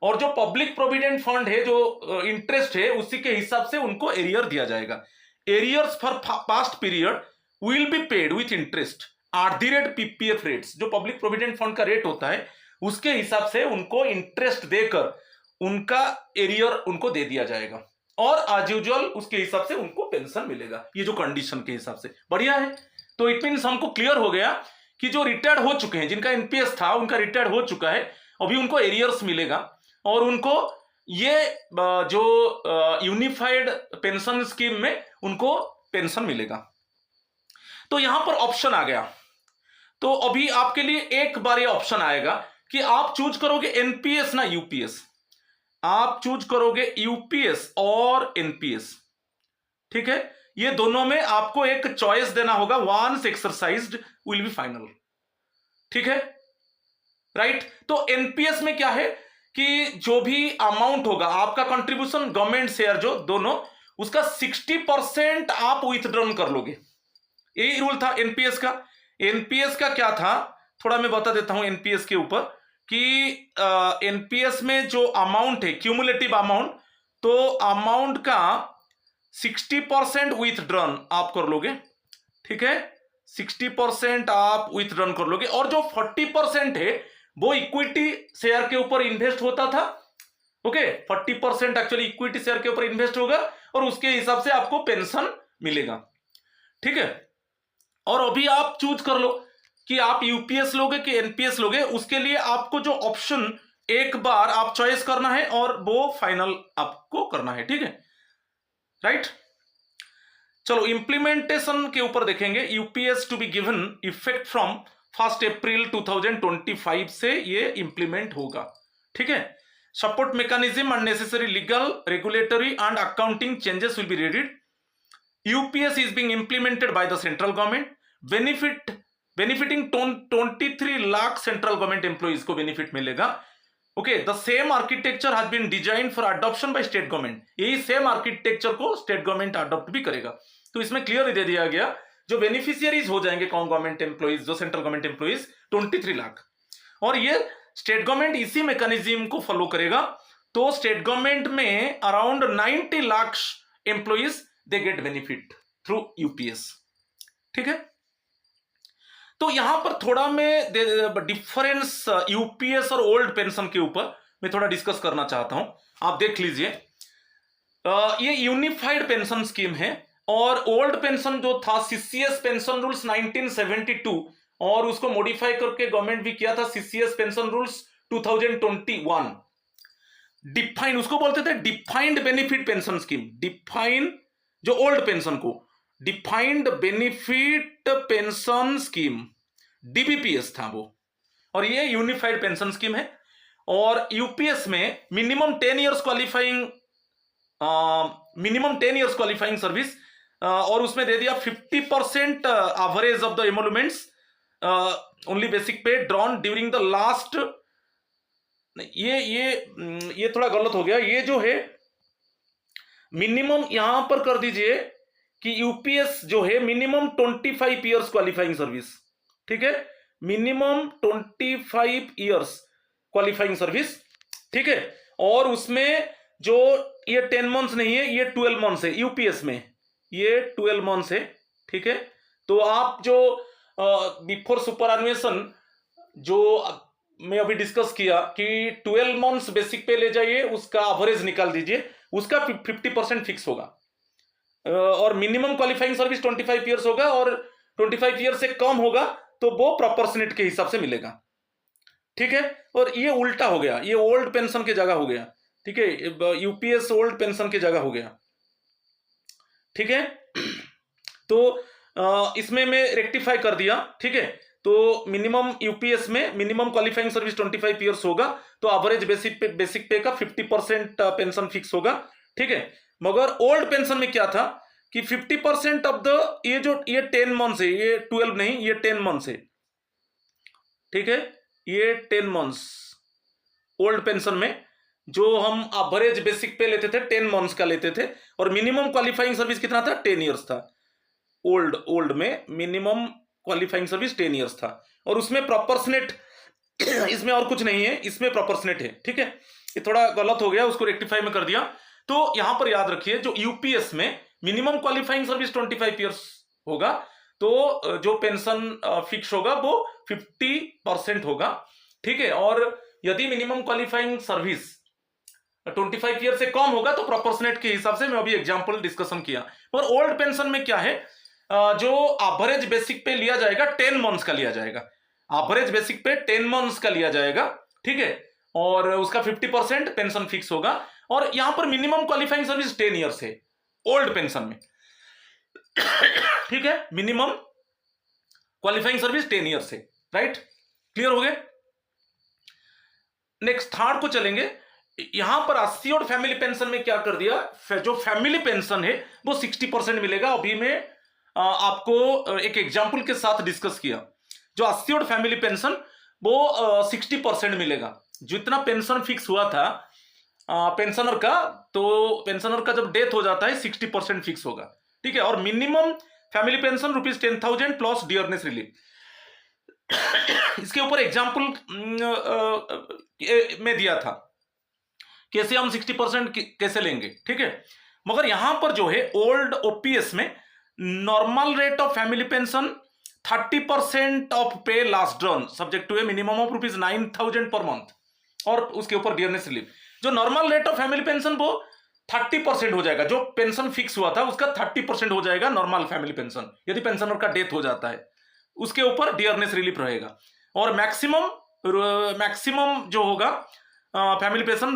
और जो पब्लिक प्रोविडेंट फंड है जो इंटरेस्ट है उसी के हिसाब से उनको एरियर दिया जाएगा। Arrears for past period will be paid with interest at the rate PPF rates, जो पब्लिक प्रोविडेंट फंड का रेट होता है उसके हिसाब से उनको इंटरेस्ट देकर उनका एरियर उनको दे दिया जाएगा, और एज यूजुअल उसके हिसाब से उनको पेंशन मिलेगा, ये जो कंडीशन के हिसाब से। बढ़िया है। तो इट मीन्स हमको क्लियर हो गया कि जो रिटायर्ड हो चुके हैं, जिनका एनपीएस था उनका रिटायर्ड हो चुका है, अभी उनको एरियर्स मिलेगा, और उनको ये जो यूनिफाइड पेंशन स्कीम में उनको पेंशन मिलेगा। तो यहां पर ऑप्शन आ गया, तो अभी आपके लिए एक बार ये ऑप्शन आएगा कि आप चूज करोगे एनपीएस ना यूपीएस। आप चूज करोगे यूपीएस और एनपीएस, ठीक है। ये दोनों में आपको एक चॉइस देना होगा, once exercised will be final, ठीक है, राइट। तो एनपीएस में क्या है कि जो भी अमाउंट होगा आपका कंट्रीब्यूशन, गवर्नमेंट शेयर जो दोनों, उसका 60% आप विथड्रॉ कर लोगे। यही रूल था एनपीएस का। एनपीएस का क्या था, थोड़ा मैं बता देता हूं एनपीएस के ऊपर कि एनपीएस में जो अमाउंट है क्यूमुलेटिव अमाउंट, तो अमाउंट का 60% विथड्रॉन आप कर लोगे, ठीक है, 60% आप विथड्रॉन कर लोगे, और जो 40% है वो इक्विटी शेयर के ऊपर इन्वेस्ट होता था, ओके। 40% एक्चुअली इक्विटी शेयर के ऊपर इन्वेस्ट होगा और उसके हिसाब से आपको पेंशन मिलेगा, ठीक है। और अभी आप चूज कर लो कि आप यूपीएस लोगे कि एनपीएस लोगे। उसके लिए आपको जो ऑप्शन एक बार आप चॉइस करना है और वो फाइनल आपको करना है, ठीक है, राइट। चलो इंप्लीमेंटेशन के ऊपर देखेंगे। UPS to be given effect from 1 April 2025 से ये इंप्लीमेंट होगा, ठीक है। Support mechanism and necessary legal, regulatory and accounting changes will be readied. UPS is being implemented by the central government, benefiting 23 lakh central government employees को benefit मिलेगा, okay. The same architecture has been design for adoption by state government, यही same architecture को state government adopt भी करेगा। तो इसमें clear दे दिया गया जो बेनिफिशियरीज हो जाएंगे कौन गवर्नमेंट एम्प्लॉइज, जो सेंट्रल गवर्नमेंट एम्प्लॉइज 23 लाख, और ये स्टेट गवर्नमेंट इसी मैकेनिज्म को फॉलो करेगा। तो स्टेट गवर्नमेंट में around 90 lakh employees they get benefit through UPS, ठीक है। तो यहां पर थोड़ा मैं डिफरेंस यूपीएस और ओल्ड पेंशन के ऊपर मैं थोड़ा डिस्कस करना चाहता हूं, आप देख लीजिए। ये यूनिफाइड पेंशन स्कीम है और ओल्ड पेंशन जो था सीसीएस पेंशन रूल्स 1972, और उसको मॉडिफाई करके गवर्नमेंट भी किया था सीसीएस पेंशन रूल्स 2021। डिफाइंड उसको बोलते थे defined benefit pension scheme, define जो ओल्ड पेंशन को डिफाइंड बेनिफिट पेंशन स्कीम डीबीपीएस था वो, और ये यूनिफाइड पेंशन स्कीम है। और यूपीएस में मिनिमम 10 इयर्स क्वालिफाइंग सर्विस, और उसमें दे दिया 50% average of the emoluments only basic pay drawn during the last, ये थोड़ा गलत हो गया, ये जो है मिनिमम यहां पर कर दीजिए कि यूपीएस जो है मिनिमम 25 इयर्स क्वालिफाइंग सर्विस, ठीक है, मिनिमम 25 इयर्स क्वालिफाइंग सर्विस, ठीक है। और उसमें जो ये 10 मंथ्स नहीं है, ये 12 मंथ्स है यूपीएस में, ये 12 मंथ्स है, ठीक है। तो आप जो बिफोर सुपरएनुएशन जो मैं अभी डिस्कस किया कि 12 मंथ्स बेसिक पे ले जाइए, उसका एवरेज निकाल दीजिए, उसका 50% फिक्स होगा, और मिनिमम क्वालिफाइंग सर्विस 25 इयर्स होगा, और 25 ईयर से कम होगा तो वो प्रोपोर्शनेट के हिसाब से मिलेगा, ठीक है। और ये उल्टा हो गया, ये ओल्ड पेंशन की जगह हो गया, ठीक है, यूपीएस ओल्ड पेंशन की जगह हो गया, ठीक है। तो इसमें मैं रेक्टिफाई कर दिया, ठीक है। तो मिनिमम यूपीएस में मिनिमम क्वालिफाइंग सर्विस 25 इयर्स होगा, तो एवरेज बेसिक पे का 50% पेंशन फिक्स होगा, ठीक है। मगर ओल्ड पेंशन में क्या था कि 50% ऑफ द ये 10 मंथ्स है, ये 12 नहीं, ये 10 मंथ्स है, ठीक है, ये 10 मंथ्स ओल्ड पेंशन में जो हम एवरेज बेसिक पे लेते थे 10 मंथ्स का लेते थे, और मिनिमम क्वालिफाइंग सर्विस कितना था, 10 इयर्स था। ओल्ड में मिनिमम क्वालिफाइंग सर्विस 10 इयर्स था, और उसमें प्रोपोर्शनेट इसमें और कुछ नहीं है, इसमें प्रोपोर्शनेट है, ठीक है। ये थोड़ा गलत हो गया, उसको रेक्टिफाई में कर दिया। तो यहां पर याद रखिए जो यूपीएस में मिनिमम क्वालिफाइंग सर्विस 25 इयर्स होगा, तो जो पेंशन फिक्स होगा वो 50% होगा, ठीक है। और यदि मिनिमम क्वालिफाइंग सर्विस 25 ईयर से कम होगा तो प्रोपोर्शनेट के हिसाब से मैं अभी एग्जांपल डिस्कशन किया। और ओल्ड पेंशन में क्या है, जो एवरेज बेसिक पे लिया जाएगा 10 मंथ्स का लिया जाएगा, एवरेज बेसिक पे 10 मंथ्स का लिया जाएगा, ठीक है, और उसका 50% पेंशन फिक्स होगा। और यहां पर मिनिमम क्वालिफाइंग सर्विस 10 ईयर्स है ओल्ड पेंशन में, ठीक है, मिनिमम क्वालिफाइंग सर्विस 10 ईयर्स है, राइट, क्लियर हो गए। नेक्स्ट थर्ड को चलेंगे, यहां पर अस्योर्ड फैमिली पेंशन में क्या कर दिया, जो फैमिली पेंशन है वो 60% मिलेगा। अभी मैं आपको एक एग्जाम्पल के साथ डिस्कस किया। जो अस्योर्ड फैमिली पेंशन वो 60% मिलेगा। जितना पेंशन फिक्स हुआ था पेंशनर का, तो पेंशनर का जब डेथ हो जाता है 60% फिक्स होगा, ठीक है। और minimum family pension ₹10,000 plus dearness relief. इसके ऊपर एग्जाम्पल में दिया था कैसे हम 60% कैसे लेंगे, ठीक है। मगर यहां पर जो है ओल्ड ओपीएस में normal rate of family pension 30% of pay last drawn subject to a minimum of ₹9,000 पर मंथ, और उसके ऊपर डियरनेस रिलीफ। जो normal rate of family pension वो 30% हो जाएगा। जो पेंशन फिक्स हुआ था उसका 30% हो जाएगा नॉर्मल फैमिली पेंशन, यदि पेंशनर का डेथ हो जाता है। उसके ऊपर डियरनेस रिलीफ रहेगा। और मैक्सिमम जो होगा फैमिली पेंशन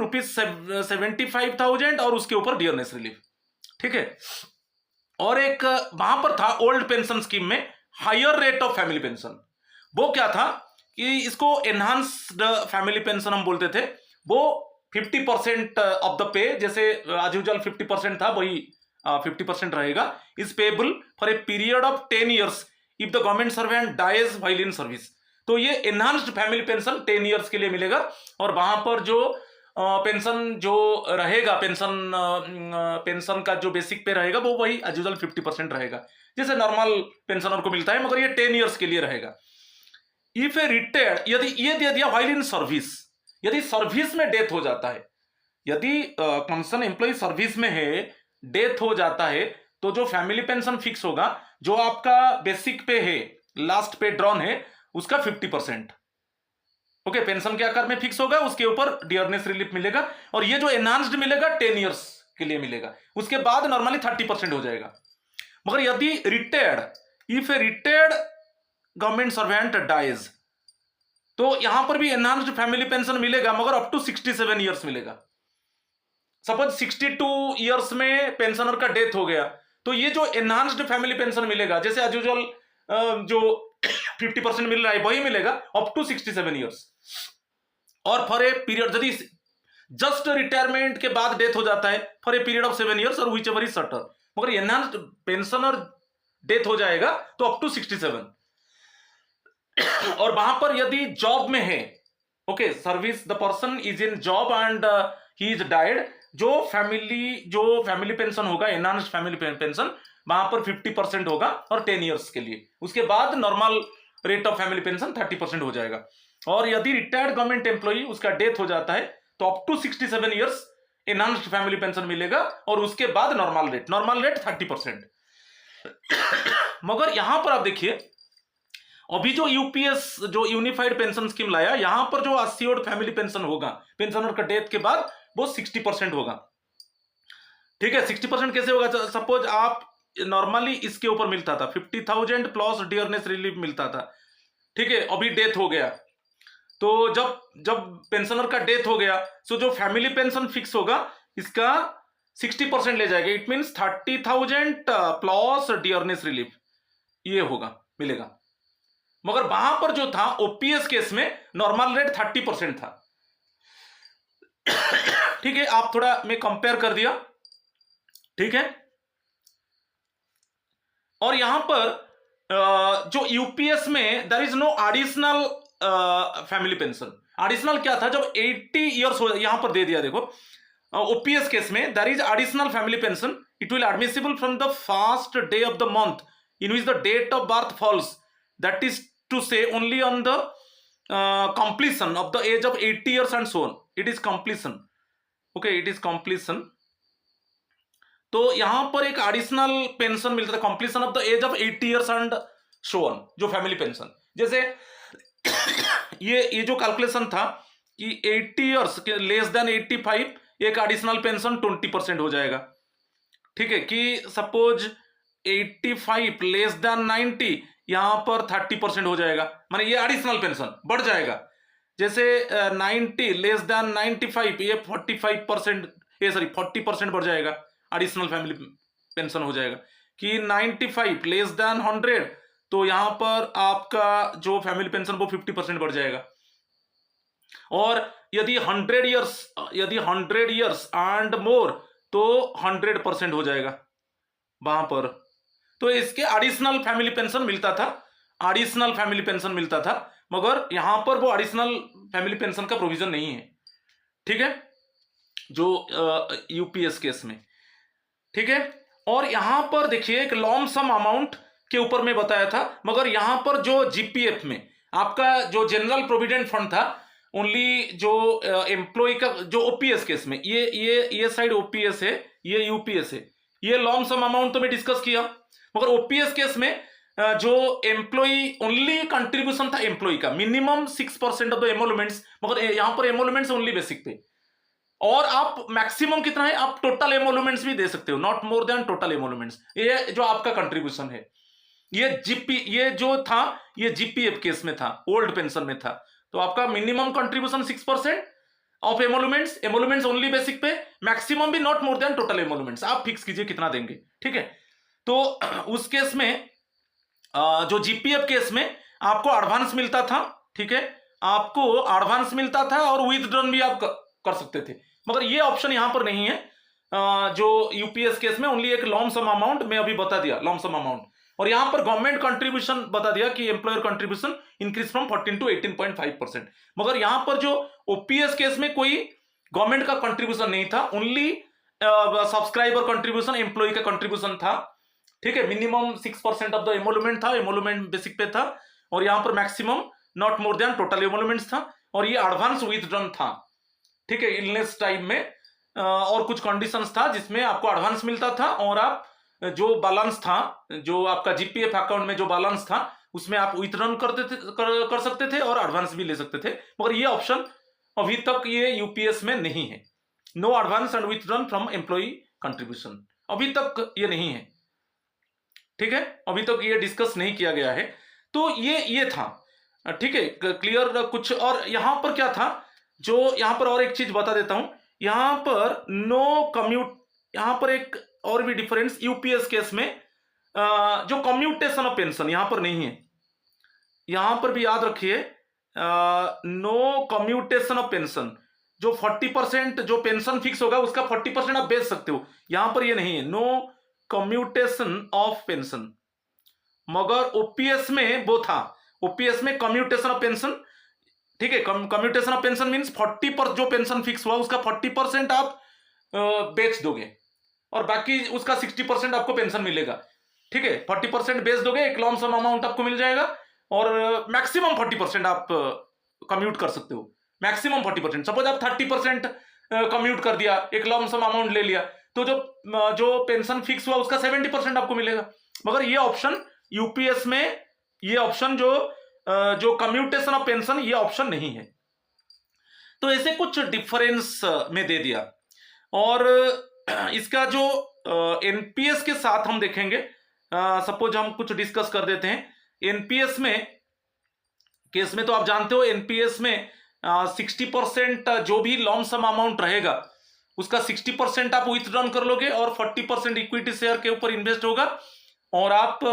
₹75,000 और उसके ऊपर डियरनेस रिलीफ, ठीक है। और एक वहां पर था ओल्ड पेंशन स्कीम में higher rate of family pension. वो क्या था कि इसको एनहांस्ड फैमिली पेंशन हम बोलते थे। वो 50% ऑफ द पे, जैसे एज यूजुअल 50% था वही 50% रहेगा। Is payable for a period of 10 years if the government servant dies while in service. तो ये एनहांस्ड फैमिली पेंशन 10 ईयर्स के लिए मिलेगा। और वहां पर जो पेंशन जो रहेगा, पेंशन का जो बेसिक पे रहेगा वो वही एज यूजुअल 50% रहेगा, जैसे नॉर्मल पेंशनर को मिलता है, मगर ये 10 ईयर्स के लिए रहेगा। इफ ए रिटायर्ड, यदि ये दे दिया व्हाइल इन सर्विस, यदि सर्विस में डेथ हो जाता है, यदि कंसर्न एम्प्लॉय सर्विस में है, डेथ हो जाता है, तो जो फैमिली पेंशन फिक्स होगा, जो आपका बेसिक पे है, लास्ट पे ड्रॉन है, उसका 50%, ओके, पेंशन के आकार में फिक्स होगा, उसके ऊपर डियरनेस रिलीफ मिलेगा। और ये जो एनहांस्ड मिलेगा 10 ईयर्स के लिए मिलेगा, उसके बाद नॉर्मली 30% हो जाएगा। मगर यदि retired, if a retired government servant dies, तो यहां पर भी एनहांस्ड फैमिली पेंशन मिलेगा, मगर अप टू 67 ईयर्स मिलेगा। सपोज 62 ईयर्स में पेंशनर का डेथ हो गया, तो ये जो एनहांस्ड फैमिली पेंशन मिलेगा, जैसे एज यूजुअल जो 50% मिल रहा है वही मिलेगा अप टू 67 ईयर्स। और फॉर ए पीरियड, यदि जस्ट रिटायरमेंट के बाद डेथ हो जाता है, for a period of 7 years और व्हिच एवर इज शॉर्टर। मगर एनहांस्ड पेंशनर डेथ हो जाएगा तो अप टू 67। और वहां पर यदि जॉब में है, okay, service, the person is in job and he is died, जो फैमिली पेंशन होगा, एनहांस्ड फैमिली पेंशन, वहां पर 50% होगा और 10 ईयर्स के लिए। उसके बाद normal rate of family pension 30% हो जाएगा। और यदि रिटायर्ड गवर्नमेंट एम्प्लॉई उसका डेथ हो जाता है तो up to 67 years enhanced family pension मिलेगा, और उसके बाद नॉर्मल रेट 30%। मगर यहां पर आप देखिए, अभी जो यूपीएस, जो यूनिफाइड पेंशन स्कीम लाया, यहां पर जो अस्योर्ड फैमिली पेंशन होगा पेंशनर का डेथ के बाद, वो 60% होगा, ठीक है। 60% कैसे होगा? सपोज आप नॉर्मली इसके ऊपर मिलता था 50,000 प्लस डियरनेस रिलीफ मिलता था, ठीक है। अभी डेथ हो गया, तो जब पेंशनर का डेथ हो गया, सो जो फैमिली पेंशन फिक्स होगा इसका 60% ले जाएगा। It means 30,000 plus dearness relief ये होगा, मिलेगा। मगर वहां पर जो था ओपीएस केस में नॉर्मल रेट 30% था, ठीक है। आप थोड़ा मैं कंपेयर कर दिया, ठीक है। और यहां पर जो यूपीएस में there is no additional family pension. Additional क्या था? जब 80 ईयर्स हो, यहां पर दे दिया, देखो, ओपीएस केस में there is additional family pension, it will admissible from the first day of the month in which the date of birth falls, that is to say only on the completion of the age of 80 years and so on. It is completion, okay, it is completion. तो यहां पर एक additional pension मिलता था completion of the age of 80 years and so on, जो family pension. जैसे ये जो कैलकुलेशन था कि 80 ईयर्स लेस देन 85, एक एडिशनल पेंशन 20% हो जाएगा, ठीक है। कि सपोज 85 लेस देन 90, यहां पर 30% हो जाएगा, माने ये एडिशनल पेंशन बढ़ जाएगा। जैसे 90 लेस देन 95, ये 45%, ये सॉरी 40% बढ़ जाएगा, एडिशनल फैमिली पेंशन हो जाएगा। कि 95 लेस देन 100, तो यहां पर आपका जो फैमिली पेंशन वो 50% बढ़ जाएगा। और यदि 100 ईयर्स एंड मोर तो 100% हो जाएगा वहां पर। तो इसके एडिशनल फैमिली पेंशन मिलता था, एडिशनल फैमिली पेंशन मिलता था, मगर यहां पर वो एडिशनल फैमिली पेंशन का प्रोविजन नहीं है, ठीक है, जो यूपीएस केस में, ठीक है। और यहां पर देखिए एक लॉम सम अमाउंट के ऊपर में बताया था, मगर यहां पर जो जीपीएफ में आपका जो जनरल प्रोविडेंट फंड था, ओनली जो एम्प्लॉय का जो ओपीएस केस में, ये साइड ओपीएस है, ये यूपीएस है, ये लॉम सम अमाउंट तो मैं डिस्कस किया, मगर ओपीएस केस में जो एम्प्लॉय ओनली कंट्रीब्यूशन था एम्प्लॉय का मिनिमम 6% ऑफ द एमोलमेंट्स, मगर यहां पर एमोलमेंट्स ओनली बेसिक पे, और आप मैक्सिमम कितना है, आप टोटल एमोलमेंट्स भी दे सकते हो, not more than total emoluments, ये जो आपका कंट्रीब्यूशन है। ये जो था ये जीपीएफ केस में था, ओल्ड पेंशन में था, तो आपका minimum contribution 6% of emoluments only basic pay, maximum भी not more than total emoluments, आप फिक्स कीजिए कितना देंगे, ठीक है। तो उस केस में जो जीपीएफ केस में आपको एडवांस मिलता था, ठीक है, आपको एडवांस मिलता था और विथड्रॉन भी आप कर सकते थे, मगर ये ऑप्शन यहां पर नहीं है। जो यूपीएस केस में ओनली एक लॉम सम अमाउंट मैं अभी बता दिया, लॉम सम अमाउंट, और यहां पर गवर्नमेंट कंट्रीब्यूशन बता दिया कि employer contribution increase from 14 to 18.5%, मगर यहां पर जो ओपीएस केस में कोई गवर्नमेंट का कंट्रीब्यूशन नहीं था, ओनली सब्सक्राइबर कंट्रीब्यूशन, एम्प्लॉय का कंट्रीब्यूशन था, ठीक है। मिनिमम 6% ऑफ द एमोलमेंट था, एमोलमेंट बेसिक पे था, और यहां पर maximum not more than total emoluments था, और ये एडवांस विथड्रॉन था, ठीक है, इलनेस टाइम में, और कुछ कंडीशंस था जिसमें आपको एडवांस मिलता था, और आप जो बैलेंस था, जो आपका जीपीएफ अकाउंट में जो बैलेंस था, उसमें आप विथड्रॉन कर सकते थे और एडवांस भी ले सकते थे, मगर ये ऑप्शन अभी तक ये यूपीएस में नहीं है, no advance and withdrawn from employee contribution, अभी तक ये नहीं है, ठीक है, अभी तक ये डिस्कस नहीं किया गया है। तो ये था, ठीक है, क्लियर कुछ। और यहां पर क्या था, जो यहां पर और एक चीज बता देता हूं, यहां पर नो कम्यूट, यहां पर एक और भी डिफरेंस, यूपीएस केस में जो कम्यूटेशन ऑफ पेंशन यहां पर नहीं है, यहां पर भी याद रखिए, नो कम्यूटेशन ऑफ पेंशन, जो 40% जो पेंशन फिक्स होगा उसका 40% आप बेच सकते हो, यहां पर ये नहीं है, नो कम्यूटेशन ऑफ पेंशन, मगर ओपीएस में वो था, ओपीएस में कम्यूटेशन ऑफ पेंशन, ठीक है, कम्यूटेशन ऑफ पेंशन मींस 40% जो पेंशन फिक्स हुआ उसका 40% आप बेच दोगे, और बाकी उसका 60% आपको पेंशन मिलेगा, ठीक है, 40% बेच दोगे, एक लॉम सम अमाउंट आपको मिल जाएगा, और मैक्सिमम 40% आप कम्यूट कर सकते हो, मैक्सिमम 40%, सपोज आप 30% कम्यूट कर दिया, एक लॉम सम अमाउंट ले लिया, तो जो पेंशन फिक्स हुआ उसका 70% आपको मिलेगा, मगर ये ऑप्शन यूपीएस में, ये ऑप्शन जो कम्यूटेशन ऑफ पेंशन, ये ऑप्शन नहीं है। तो ऐसे कुछ डिफरेंस में दे दिया, और इसका जो एनपीएस के साथ हम देखेंगे, सपोज हम कुछ डिस्कस कर देते हैं एनपीएस में केस में, तो आप जानते हो एनपीएस में 60% जो भी लॉम सम अमाउंट रहेगा उसका 60% आप विथड्रॉन कर लोगे, और 40% इक्विटी शेयर के ऊपर इन्वेस्ट होगा, और आप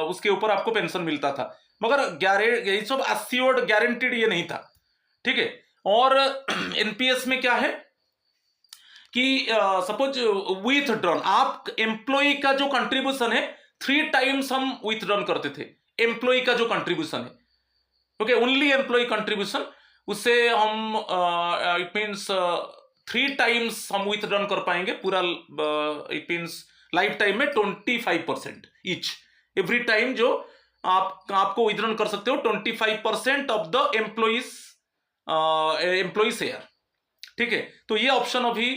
उसके ऊपर आपको पेंशन मिलता था, मगर यही सब अश्योर्ड गारंटीड ये नहीं था, ठीक है। और एनपीएस में क्या है कि सपोज विथड्रॉन, आप एम्प्लॉय का जो कंट्रीब्यूशन है 3 टाइम्स हम विथड्रॉन करते थे, एम्प्लॉय का जो कंट्रीब्यूशन है, ओके, ओनली एम्प्लॉय कंट्रीब्यूशन, उससे हम इट मींस 3 टाइम्स हम विथड्रॉन कर पाएंगे पूरा, इट मींस लाइफ टाइम में 25% ईच, एवरी टाइम जो आपको विथड्रॉन कर सकते हो 25% ऑफ द एम्प्लॉय शेयर, ठीक है। तो ये ऑप्शन अभी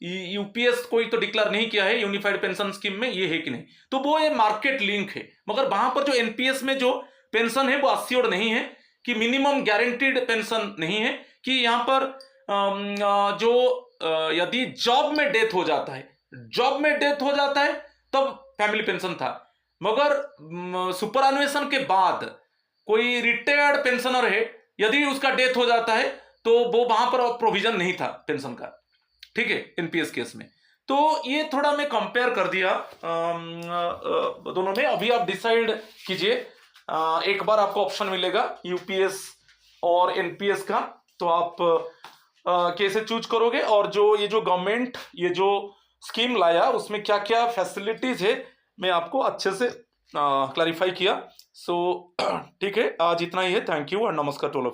यूपीएस कोई तो डिक्लेयर नहीं किया है यूनिफाइड पेंशन स्कीम में, ये है कि नहीं, तो वो ये मार्केट लिंक है, मगर वहां पर जो एनपीएस में जो पेंशन है वो अश्योर्ड नहीं है, कि मिनिमम गारंटीड पेंशन नहीं है, कि यहां पर जो यदि जॉब में डेथ हो जाता है, जॉब में डेथ हो जाता है तब फैमिली पेंशन था, मगर सुपरएनुएशन के बाद कोई रिटायर्ड पेंशनर है, यदि उसका डेथ हो जाता है तो वो वहां पर प्रोविजन नहीं था पेंशन का, ठीक है, एनपीएस केस में। तो ये थोड़ा मैं कंपेयर कर दिया दोनों में, अभी आप डिसाइड कीजिए, एक बार आपको ऑप्शन मिलेगा यूपीएस और एनपीएस का, तो आप कैसे चूज करोगे, और जो ये जो गवर्नमेंट ये जो स्कीम लाया उसमें क्या क्या फैसिलिटीज है मैं आपको अच्छे से क्लैरिफाई किया। सो ठीक है, आज इतना ही है। थैंक यू और नमस्कार टू ऑल ऑफ यू।